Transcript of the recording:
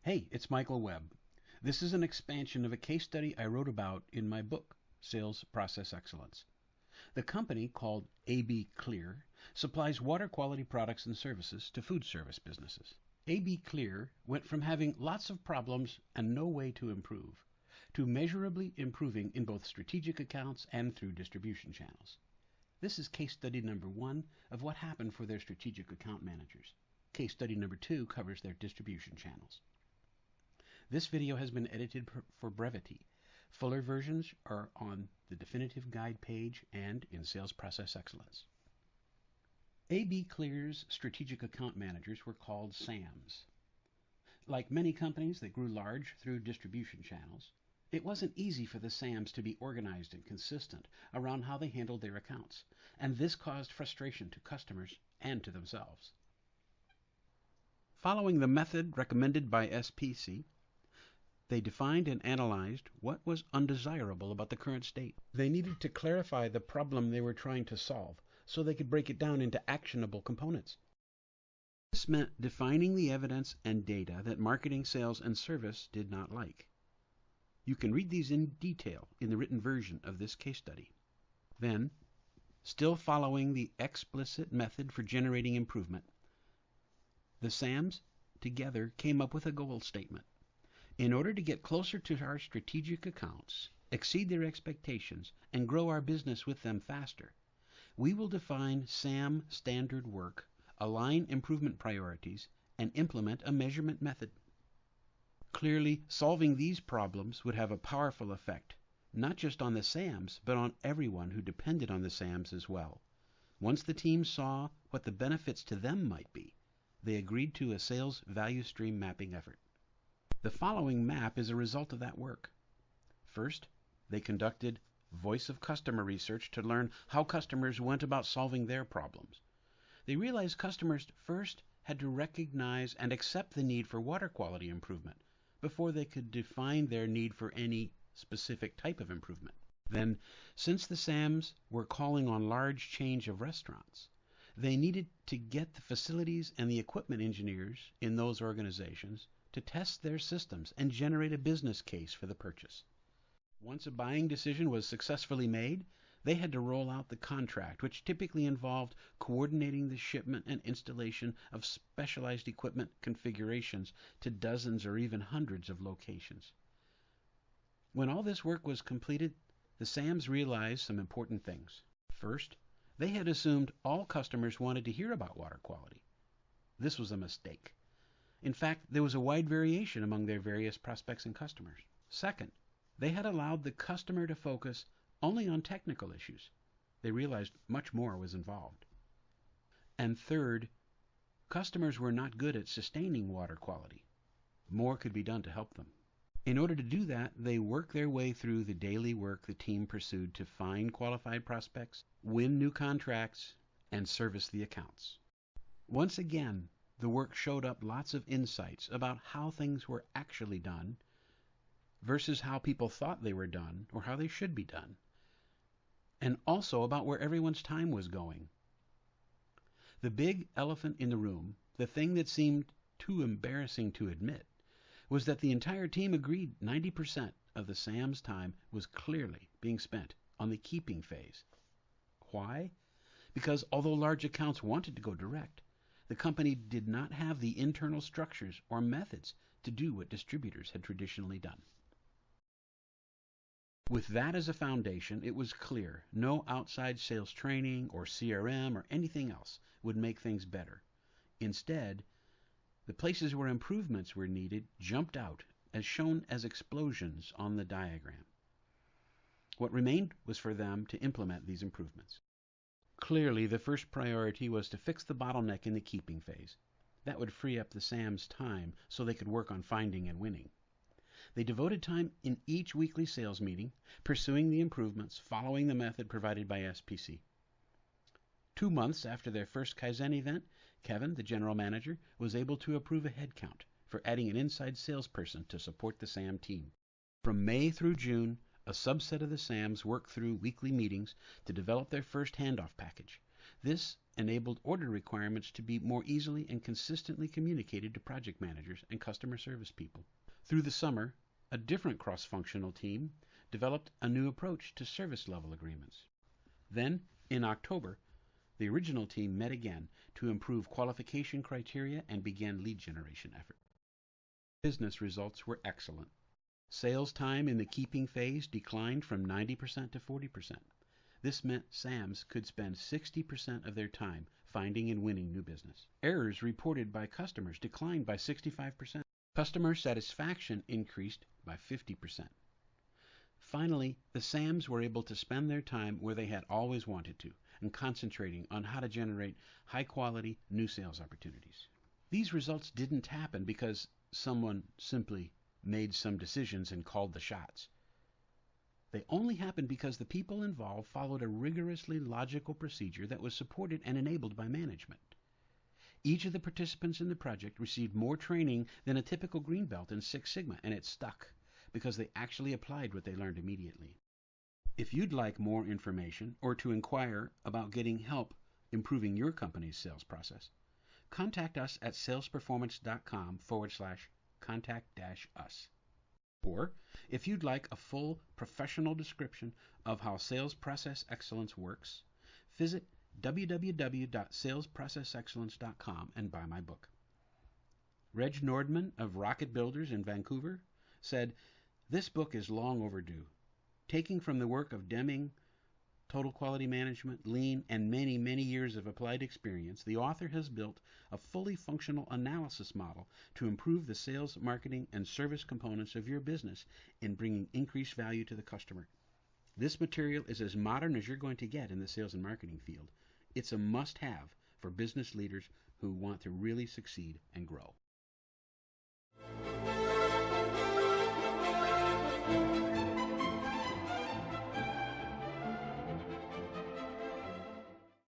Hey, it's Michael Webb. This is an expansion of a case study I wrote about in my book, Sales Process Excellence. The company, called AB Clear, supplies water quality products and services to food service businesses. AB Clear went from having lots of problems and no way to improve, to measurably improving in both strategic accounts and through distribution channels. This is case study number 1 of what happened for their strategic account managers. Case study number 2 covers their distribution channels. This video has been edited for brevity. Fuller versions are on the definitive guide page and in Sales Process Excellence. AB Clear's strategic account managers were called SAMs. Like many companies that grew large through distribution channels, it wasn't easy for the SAMs to be organized and consistent around how they handled their accounts, and this caused frustration to customers and to themselves. Following the method recommended by SPC, they defined and analyzed what was undesirable about the current state. They needed to clarify the problem they were trying to solve so they could break it down into actionable components. This meant defining the evidence and data that marketing, sales, and service did not like. You can read these in detail in the written version of this case study. Then, still following the explicit method for generating improvement, the SAMs together came up with a goal statement. In order to get closer to our strategic accounts, exceed their expectations, and grow our business with them faster, we will define SAM standard work, align improvement priorities, and implement a measurement method. Clearly, solving these problems would have a powerful effect, not just on the SAMs, but on everyone who depended on the SAMs as well. Once the team saw what the benefits to them might be, they agreed to a sales value stream mapping effort. The following map is a result of that work. First, they conducted voice of customer research to learn how customers went about solving their problems. They realized customers first had to recognize and accept the need for water quality improvement before they could define their need for any specific type of improvement. Then, since the SAMs were calling on large chains of restaurants, they needed to get the facilities and the equipment engineers in those organizations to test their systems and generate a business case for the purchase. Once a buying decision was successfully made, they had to roll out the contract, which typically involved coordinating the shipment and installation of specialized equipment configurations to dozens or even hundreds of locations. When all this work was completed, the SAMs realized some important things. First, they had assumed all customers wanted to hear about water quality. This was a mistake. In fact, there was a wide variation among their various prospects and customers. Second, they had allowed the customer to focus only on technical issues. They realized much more was involved. And third, customers were not good at sustaining water quality. More could be done to help them. In order to do that, they worked their way through the daily work the team pursued to find qualified prospects, win new contracts, and service the accounts. Once again, the work showed up lots of insights about how things were actually done versus how people thought they were done or how they should be done, and also about where everyone's time was going. The big elephant in the room, the thing that seemed too embarrassing to admit, was that the entire team agreed 90% of the SAM's time was clearly being spent on the keeping phase. Why? Because although large accounts wanted to go direct, the company did not have the internal structures or methods to do what distributors had traditionally done. With that as a foundation, it was clear no outside sales training or CRM or anything else would make things better. Instead, the places where improvements were needed jumped out as shown as explosions on the diagram. What remained was for them to implement these improvements. Clearly, the first priority was to fix the bottleneck in the keeping phase. That would free up the SAM's time so they could work on finding and winning. They devoted time in each weekly sales meeting, pursuing the improvements, following the method provided by SPC. 2 months after their first Kaizen event, Kevin, the general manager, was able to approve a headcount for adding an inside salesperson to support the SAM team. From May through June, a subset of the SAMs worked through weekly meetings to develop their first handoff package. This enabled order requirements to be more easily and consistently communicated to project managers and customer service people. Through the summer, a different cross-functional team developed a new approach to service level agreements. Then, in October, the original team met again to improve qualification criteria and began lead generation efforts. Business results were excellent. Sales time in the keeping phase declined from 90% to 40%. This meant SAMs could spend 60% of their time finding and winning new business. Errors reported by customers declined by 65%. Customer satisfaction increased by 50%. Finally, the SAMs were able to spend their time where they had always wanted to, and concentrating on how to generate high-quality new sales opportunities. These results didn't happen because someone simply made some decisions and called the shots. They only happened because the people involved followed a rigorously logical procedure that was supported and enabled by management. Each of the participants in the project received more training than a typical green belt in Six Sigma, and it stuck because they actually applied what they learned immediately. If you'd like more information or to inquire about getting help improving your company's sales process, contact us at salesperformance.com/contact-us. Or, if you'd like a full professional description of how sales process excellence works, visit www.salesprocessexcellence.com and buy my book. Reg Nordman of Rocket Builders in Vancouver said, "This book is long overdue. Taking from the work of Deming, Total Quality Management, Lean, and many, many years of applied experience, the author has built a fully functional analysis model to improve the sales, marketing, and service components of your business in bringing increased value to the customer. This material is as modern as you're going to get in the sales and marketing field. It's a must-have for business leaders who want to really succeed and grow."